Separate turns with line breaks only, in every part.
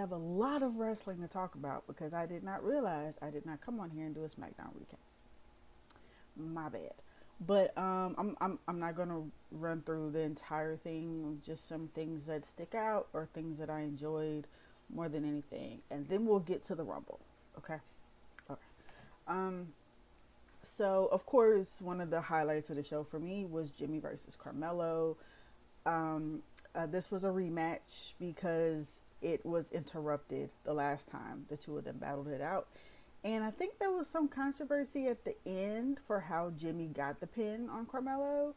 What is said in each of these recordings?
have a lot of wrestling to talk about because I did not realize I did not come on here and do a SmackDown recap. My bad. But I'm not gonna run through the entire thing. Just some things that stick out or things that I enjoyed more than anything, and then we'll get to the Rumble. Okay. Okay. Um. So of course, one of the highlights of the show for me was Jimmy versus Carmelo. This was a rematch because it was interrupted the last time the two of them battled it out. And I think there was some controversy at the end for how Jimmy got the pin on Carmelo.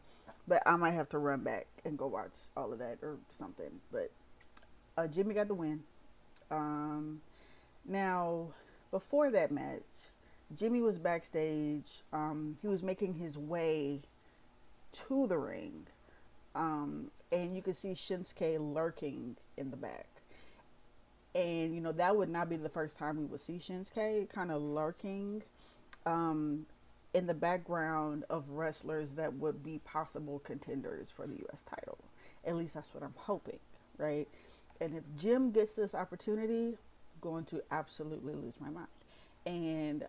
But I might have to run back and go watch all of that or something. But Jimmy got the win. Um, Now, before that match, Jimmy was backstage. He was making his way to the ring. And you could see Shinsuke lurking in the back. And, that would not be the first time we would see Shinsuke kind of lurking in the background of wrestlers that would be possible contenders for the U.S. title. At least that's what I'm hoping, right? And if Jim gets this opportunity, I'm going to absolutely lose my mind. And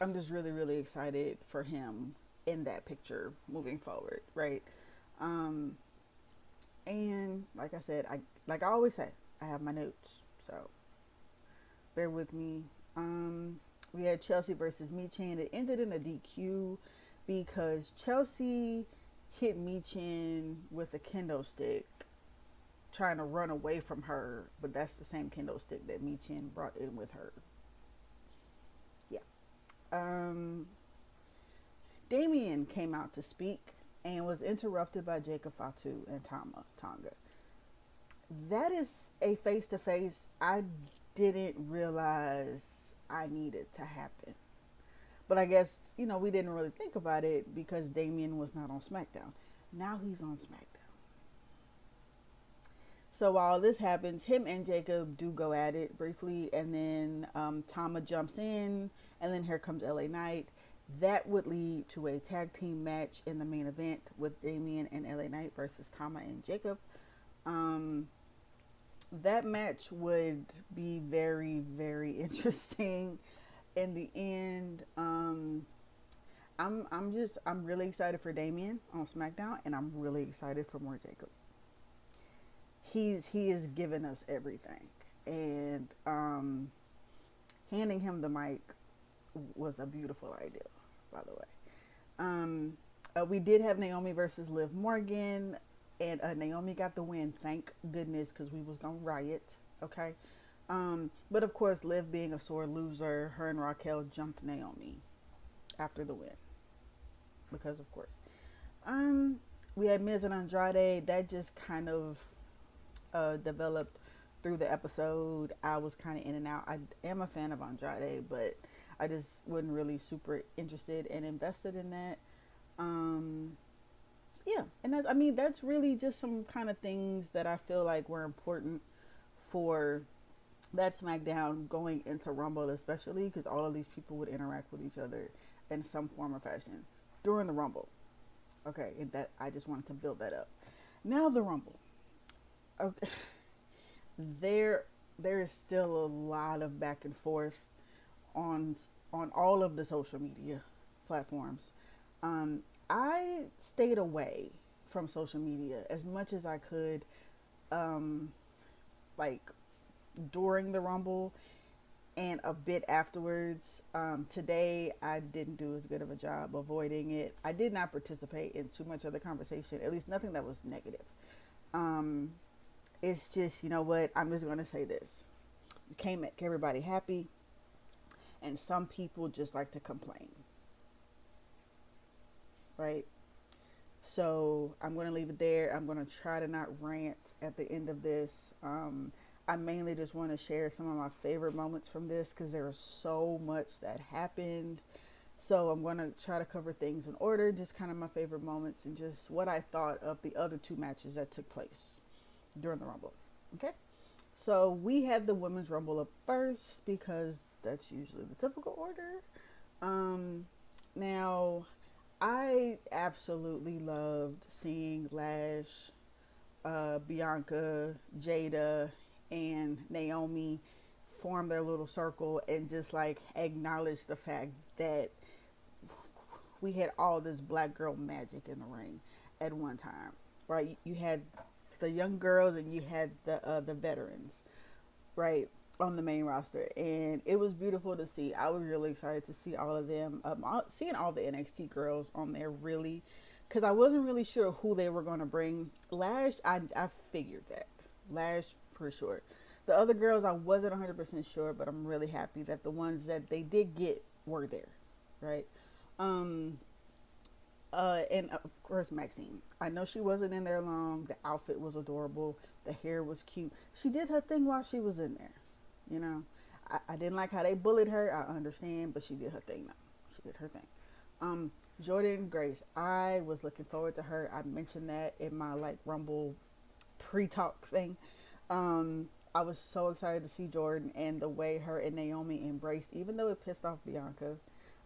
I'm just really, really excited for him in that picture moving forward, right? Um, and like I said, I always say, I have my notes, so bear with me. We had Chelsea versus Michin. It ended in a DQ because Chelsea hit Michin with a kendo stick, trying to run away from her, but that's the same kendo stick that Michin brought in with her. Yeah. Um, Damien came out to speak and was interrupted by Jacob Fatu and Tonga. That is a face to face I didn't realize I needed to happen. But I guess, we didn't really think about it because Damien was not on SmackDown. Now he's on SmackDown. So while this happens, him and Jacob do go at it briefly, and then Tama jumps in, and then here comes LA Knight. That would lead to a tag team match in the main event with Damien and LA Knight versus Tama and Jacob. That match would be very, very interesting. In the end, I'm really excited for Damien on SmackDown, and I'm really excited for more Jacob. He is giving us everything, and handing him the mic was a beautiful idea, by the way. We did have Naomi versus Liv Morgan, and Naomi got the win. Thank goodness, because we was gonna riot. Okay, but of course, Liv being a sore loser, her and Raquel jumped Naomi after the win, because of course. We had Miz and Andrade. That just kind of developed through the episode. I was kind of in and out. I am a fan of Andrade, but I just wasn't really super interested and invested in that. Yeah, and that's really just some kind of things that I feel like were important for that SmackDown going into Rumble, especially because all of these people would interact with each other in some form or fashion during the Rumble. Okay, and that I just wanted to build that up. Now the Rumble. Okay, there is still a lot of back and forth on all of the social media platforms. I stayed away from social media as much as I could, like during the Rumble and a bit afterwards. Today, I didn't do as good of a job avoiding it. I did not participate in too much of the conversation, at least nothing that was negative. It's just, you know what, I'm just going to say this. You can't make everybody happy, and some people just like to complain, right? So I'm going to leave it there. I'm going to try to not rant at the end of this. I mainly just want to share some of my favorite moments from this because there was so much that happened. So I'm going to try to cover things in order, just kind of my favorite moments and just what I thought of the other two matches that took place during the Rumble. Okay. So we had the Women's Rumble up first because that's usually the typical order. Now, I absolutely loved seeing Lash, Bianca, Jada, and Naomi form their little circle and just like acknowledge the fact that we had all this black girl magic in the ring at one time, right? You had the young girls and you had the veterans, right, on the main roster, and it was beautiful to see. I was really excited to see all of them. Seeing all the NXT girls on there, really, because I wasn't really sure who they were going to bring. Lash, I figured that Lash for sure. The other girls, I wasn't 100% sure, but I'm really happy that the ones that they did get were there, right? Um, and of course Maxine. I know she wasn't in there long. The outfit was adorable. The hair was cute. She did her thing while she was in there. You know, I didn't like how they bullied her. I understand, but she did her thing. Though. She did her thing. Jordan Grace. I was looking forward to her. I mentioned that in my like Rumble pre-talk thing. I was so excited to see Jordan and the way her and Naomi embraced, even though it pissed off Bianca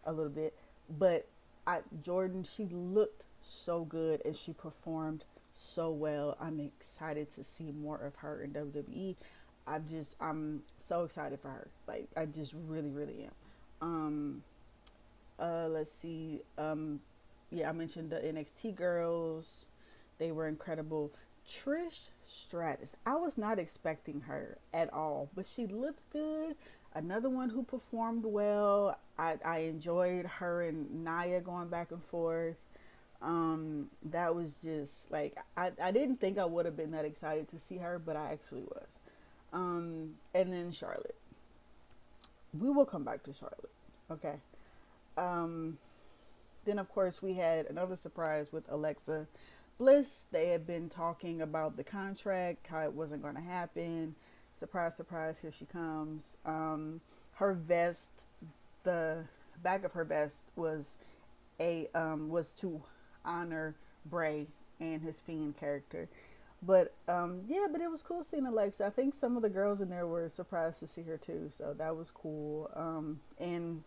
a little bit. But Jordan, she looked so good and she performed so well. I'm excited to see more of her in WWE. I'm so excited for her. Like, I just really, really am. Let's see. Yeah, I mentioned the NXT girls. They were incredible. Trish Stratus. I was not expecting her at all, but she looked good. Another one who performed well. I enjoyed her and Nia going back and forth. That was just like, I didn't think I would have been that excited to see her, but I actually was. And then Charlotte. We will come back to Charlotte. Okay. Then of course we had another surprise with Alexa Bliss. They had been talking about the contract, how it wasn't going to happen. Surprise, surprise, here she comes. Her vest, the back of her vest was was to honor Bray and his Fiend character. But yeah, but it was cool seeing Alexa. I think some of the girls in there were surprised to see her too, so that was cool. And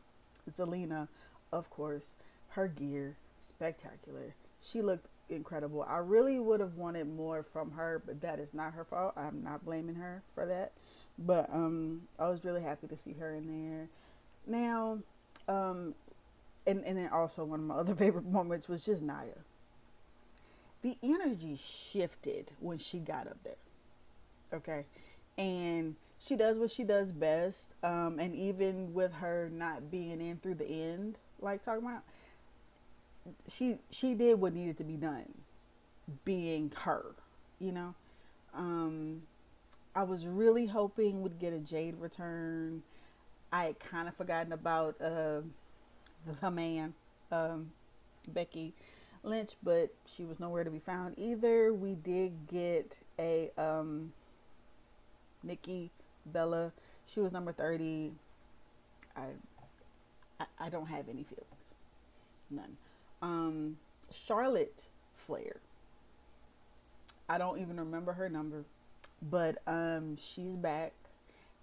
Zelina, of course, her gear spectacular. She looked incredible. I really would have wanted more from her, but that is not her fault. I'm not blaming her for that. But I was really happy to see her in there. Now, and then also one of my other favorite moments was just Nia. The energy shifted when she got up there. Okay. And she does what she does best. And even with her not being in through the end, like talking about, she did what needed to be done, being her, you know. I was really hoping we'd get a Jade return. I had kind of forgotten about the man, Becky Lynch, but she was nowhere to be found either. We did get a Nikki Bella. She was number 30. I don't have any feelings, none. Charlotte Flair. I don't even remember her number, but she's back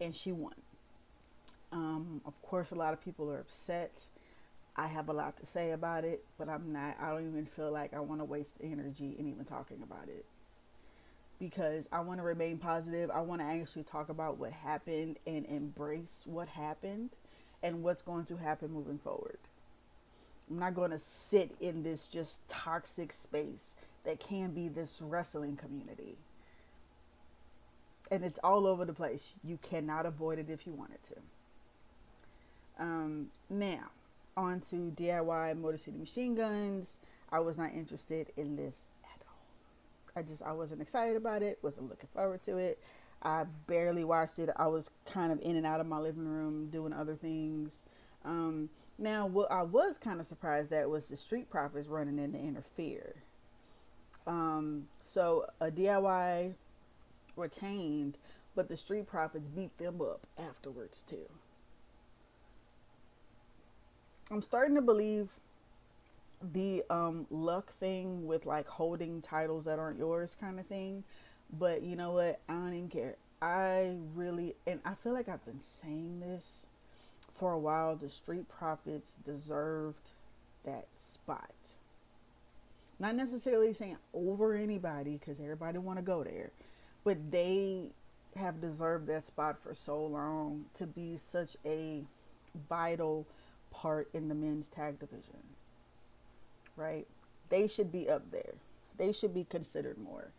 and she won. Of course, a lot of people are upset. I have a lot to say about it, but I don't even feel like I want to waste energy in even talking about it, because I want to remain positive. I want to actually talk about what happened and embrace what happened and what's going to happen moving forward. I'm not going to sit in this just toxic space that can be this wrestling community. And it's all over the place. You cannot avoid it if you wanted to. Now, on to DIY Motor City Machine Guns. I was not interested in this at all. I wasn't excited about it. Wasn't looking forward to it. I barely watched it. I was kind of in and out of my living room doing other things. Now, what I was kind of surprised at was the Street Profits running in to interfere. So a DIY retained, but the Street Profits beat them up afterwards too. I'm starting to believe the luck thing with like holding titles that aren't yours kind of thing, but you know what? I don't even care. I feel like I've been saying this for a while. The Street Profits deserved that spot. Not necessarily saying over anybody, because everybody want to go there, but they have deserved that spot for so long, to be such a vital part in the men's tag division, right? They should be up there. They should be considered more.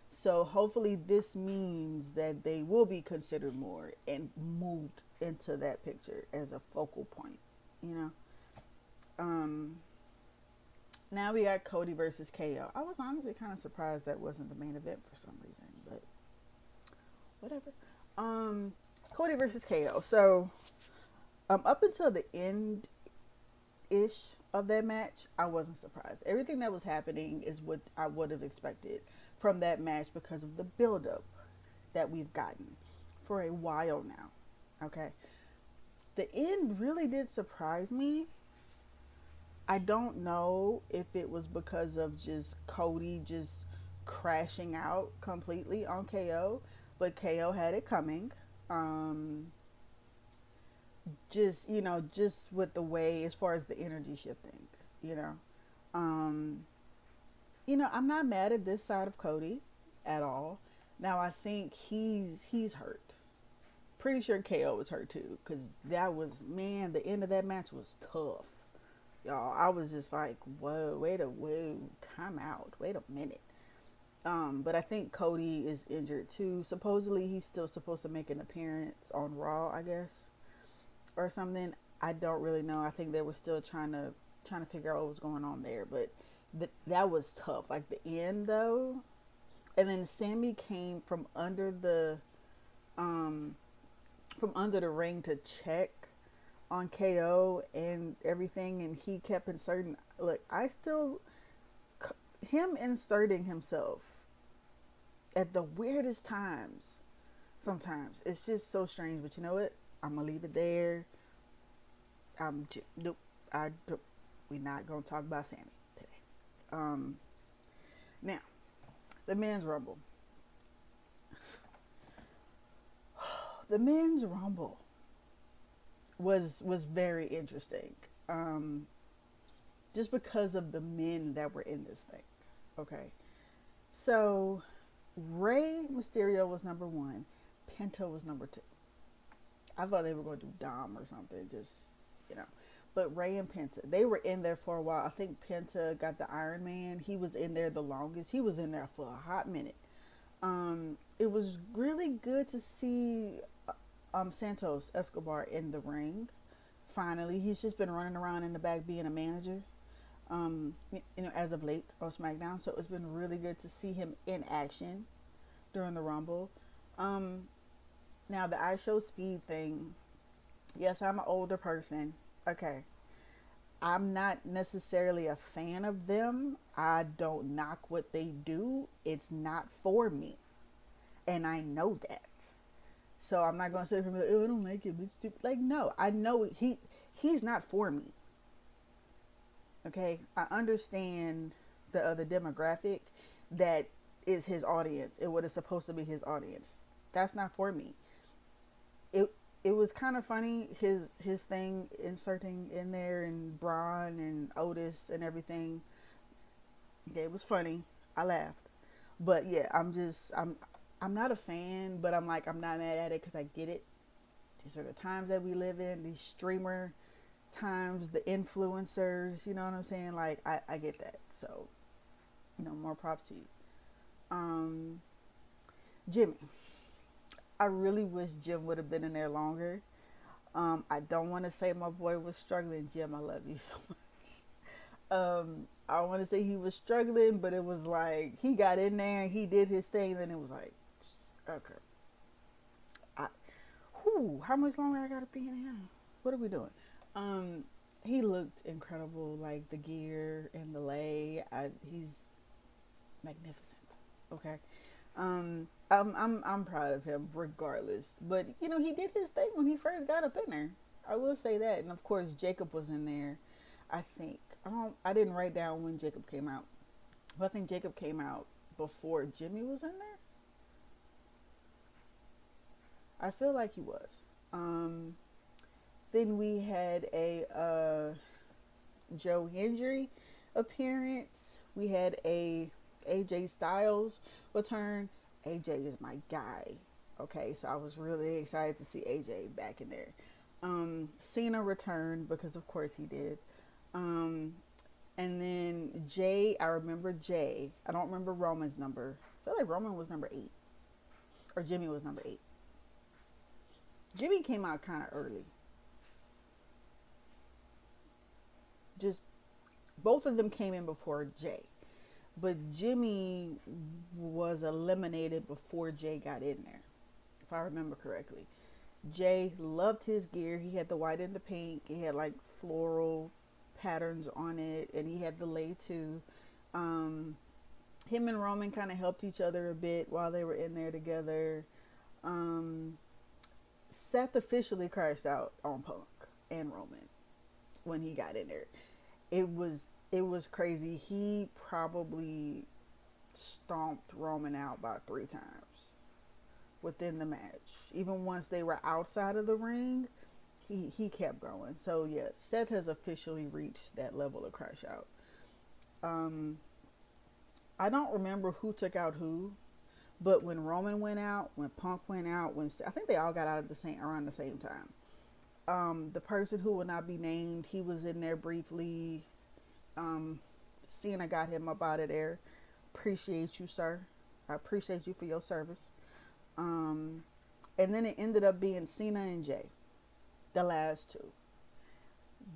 So hopefully this means that they will be considered more and moved into that picture as a focal point, you know? Now we got Cody versus KO. I was honestly kind of surprised that wasn't the main event for some reason, but whatever. Cody versus KO. So, up until the end ish of that match, I wasn't surprised. Everything that was happening is what I would have expected from that match because of the buildup that we've gotten for a while now. Okay. The end really did surprise me. I don't know if it was because of just Cody just crashing out completely on KO, but KO had it coming. Just with the way, as far as the energy shifting, I'm not mad at this side of Cody at all. Now I think he's hurt. Pretty sure KO was hurt too, because that was, man, the end of that match was tough. Y'all, I was just like, whoa, time out, wait a minute. But I think Cody is injured too. Supposedly he's still supposed to make an appearance on Raw, I guess, or something. I don't really know. I think they were still trying to figure out what was going on there, but that was tough. Like the end though, and then Sammy came from under the ring to check on KO and everything, and he kept inserting. Look, him inserting himself at the weirdest times. Sometimes it's just so strange, but you know what? I'm gonna leave it there. We're not gonna talk about Sammy today. Now, the men's rumble. The men's rumble was very interesting. Just because of the men that were in this thing. Okay. So Rey Mysterio was number 1. Penta was number 2. I thought they were going to do Dom or something, just, But Rey and Penta, they were in there for a while. I think Penta got the Iron Man. He was in there the longest. He was in there for a hot minute. It was really good to see Santos Escobar in the ring. Finally, he's just been running around in the back being a manager, as of late on Smackdown. So it's been really good to see him in action during the Rumble. Now the I Show Speed thing. Yes, I'm an older person. Okay. I'm not necessarily a fan of them. I don't knock what they do. It's not for me. And I know that. So I'm not going to sit here and be like, oh, I don't like it. It's stupid. Like, no, I know he's not for me. Okay? I understand the demographic that is his audience and what is supposed to be his audience. That's not for me. It was kind of funny, his thing inserting in there, and Braun and Otis and everything. Yeah, it was funny. I laughed. But yeah, I'm not a fan, but I'm not mad at it because I get it. These are the times that we live in, these streamer times, the influencers, you know what I'm saying? Like, I get that. So, more props to you. Jimmy. I really wish Jim would have been in there longer. I don't want to say my boy was struggling. Jim, I love you so much. I want to say he was struggling, but it was like he got in there and he did his thing, and it was like, okay. How much longer I gotta be in here? What are we doing? He looked incredible, like the gear and the lay. He's magnificent. Okay. I'm proud of him regardless. But he did his thing when he first got up in there. I will say that. And of course Jacob was in there. I think I didn't write down when Jacob came out, but I think Jacob came out before Jimmy was in there. I feel like he was. Then we had a Joe Hendry appearance. We had a AJ Styles return. AJ is my guy. Okay, so I was really excited to see AJ back in there. Cena returned because of course he did. Um, and then Jay, I remember Jay. I don't remember Roman's number. I feel like Roman was number 8 or Jimmy was number 8. Jimmy came out kind of early. Just both of them came in before Jay. But Jimmy was eliminated before Jay got in there, if I remember correctly. Jay loved his gear. He had the white and the pink. He had like floral patterns on it, and he had the lei too. Him and Roman kind of helped each other a bit while they were in there together. Um, Seth officially crashed out on Punk and Roman when he got in there. It was crazy. He probably stomped Roman out about 3 times within the match. Even once they were outside of the ring, he kept going. So yeah, Seth has officially reached that level of crash out. Um, I don't remember who took out who, but when Roman went out, when Punk went out, I think they all got out at the same around the same time. The person who will not be named, he was in there briefly. Cena got him up out of there. Appreciate you, sir. I appreciate you for your service. Um, and then it ended up being Cena and Jay, the last two.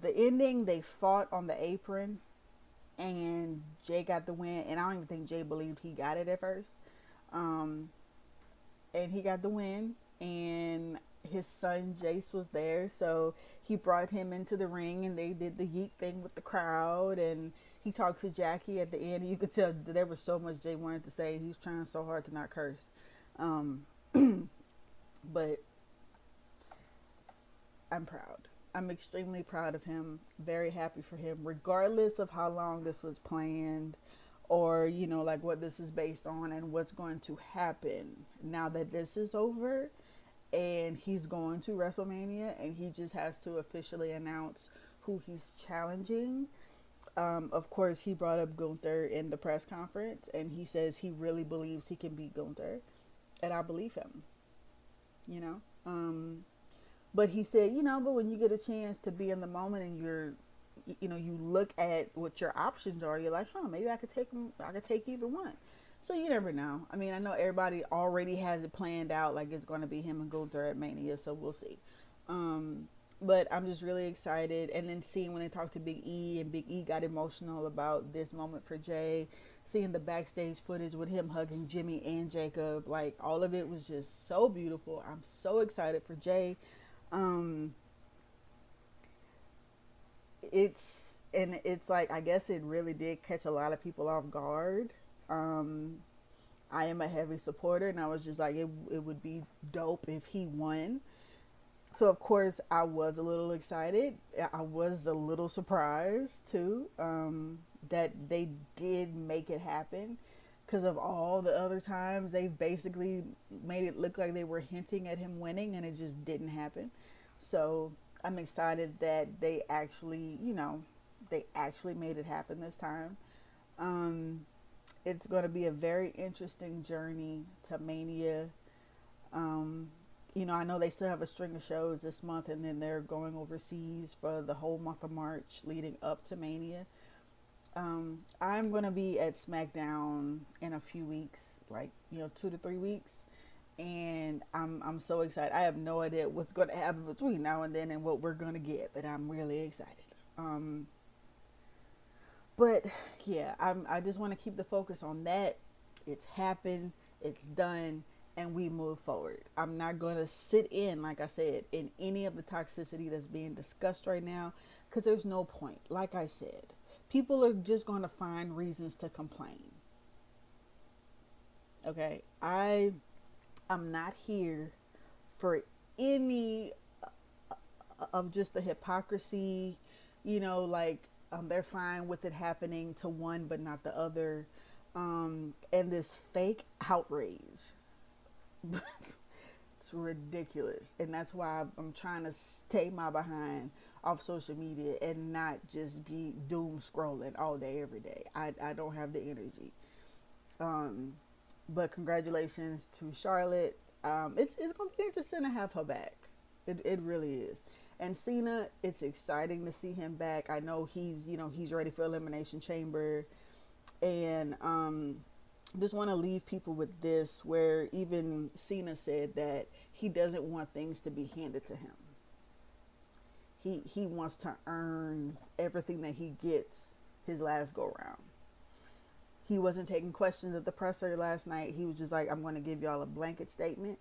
The ending, they fought on the apron, and Jay got the win. And I don't even think Jay believed he got it at first. Um, and he got the win, and his son Jace was there, so he brought him into the ring, and they did the yeet thing with the crowd, and he talked to Jackie at the end. You could tell that there was so much Jay wanted to say. He was trying so hard to not curse. Um, but I'm proud. I'm extremely proud of him. Very happy for him, regardless of how long this was planned, or like what this is based on and what's going to happen now that this is over. And he's going to WrestleMania, and he just has to officially announce who he's challenging. Of course, he brought up Gunther in the press conference, and he says he really believes he can beat Gunther, and I believe him. You know, but he said, but when you get a chance to be in the moment, and you look at what your options are, you're like, maybe I could take him. I could take either one. So you never know. I mean, I know everybody already has it planned out, like it's going to be him and Gunther at Mania, so we'll see. But I'm just really excited. And then seeing when they talked to Big E, and Big E got emotional about this moment for Jay, seeing the backstage footage with him hugging Jimmy and Jacob, like all of it was just so beautiful. I'm so excited for Jay. It's like, I guess it really did catch a lot of people off guard. I am a heavy supporter, and I was just like, it would be dope if he won. So of course I was a little excited. I was a little surprised too, that they did make it happen, because of all the other times they've basically made it look like they were hinting at him winning, and it just didn't happen. So I'm excited that they actually made it happen this time. It's going to be a very interesting journey to Mania. I know they still have a string of shows this month, and then they're going overseas for the whole month of March leading up to Mania. I'm going to be at Smackdown in a few weeks, like, 2 to 3 weeks. And I'm so excited. I have no idea what's going to happen between now and then and what we're going to get, but I'm really excited. But yeah, I just want to keep the focus on that. It's happened, it's done, and we move forward. I'm not going to sit in, like I said, in any of the toxicity that's being discussed right now, because there's no point. Like I said, people are just going to find reasons to complain. Okay, I'm not here for any of just the hypocrisy, they're fine with it happening to one but not the other, and this fake outrage. It's ridiculous, and that's why I'm trying to stay my behind off social media and not just be doom scrolling all day every day. I don't have the energy. But congratulations to Charlotte. it's gonna be interesting to have her back. It really is. And Cena, it's exciting to see him back. I know he's ready for Elimination Chamber, and just want to leave people with this, where even Cena said that he doesn't want things to be handed to him. He wants to earn everything that he gets his last go round. He wasn't taking questions at the presser last night. He was just like, I'm going to give y'all a blanket statement,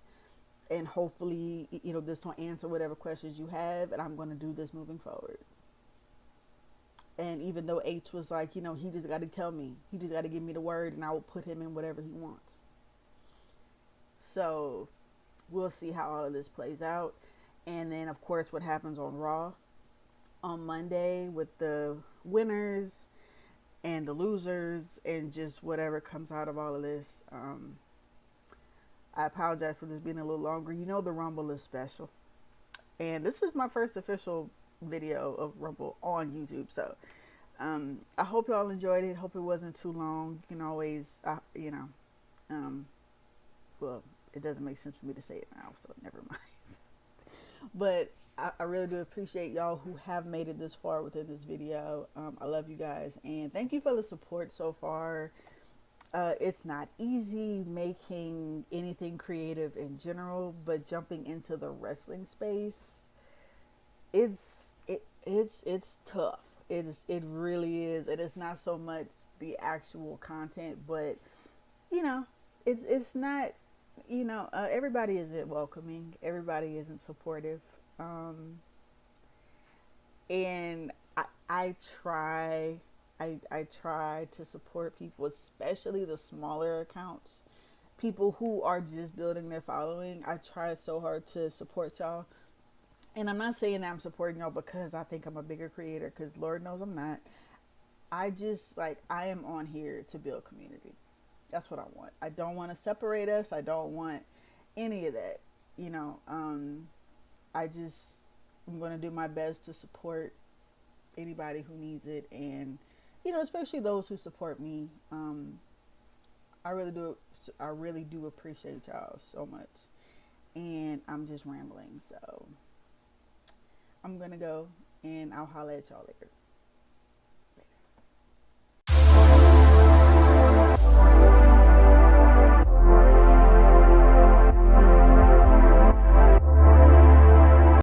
and hopefully, this will answer whatever questions you have, and I'm going to do this moving forward. And even though H was like, he just got to tell me, he just got to give me the word, and I will put him in whatever he wants. So we'll see how all of this plays out. And then, of course, what happens on Raw on Monday with the winners and the losers, and just whatever comes out of all of this. I apologize for this being a little longer. The Rumble is special. And this is my first official video of Rumble on YouTube. So I hope y'all enjoyed it. Hope it wasn't too long. You can always, well, it doesn't make sense for me to say it now, so never mind. But I really do appreciate y'all who have made it this far within this video. I love you guys, and thank you for the support so far. It's not easy making anything creative in general, but jumping into the wrestling space it's tough. It really is. And it's not so much the actual content, but it's not, everybody isn't welcoming, everybody isn't supportive. And I try to support people, especially the smaller accounts, people who are just building their following. I try so hard to support y'all. And I'm not saying that I'm supporting y'all because I think I'm a bigger creator, because Lord knows I'm not. I am on here to build community. That's what I want. I don't want to separate us. I don't want any of that. I'm going to do my best to support anybody who needs it. And, especially those who support me. I really do appreciate y'all so much. And I'm just rambling. So I'm going to go, and I'll holler at y'all later.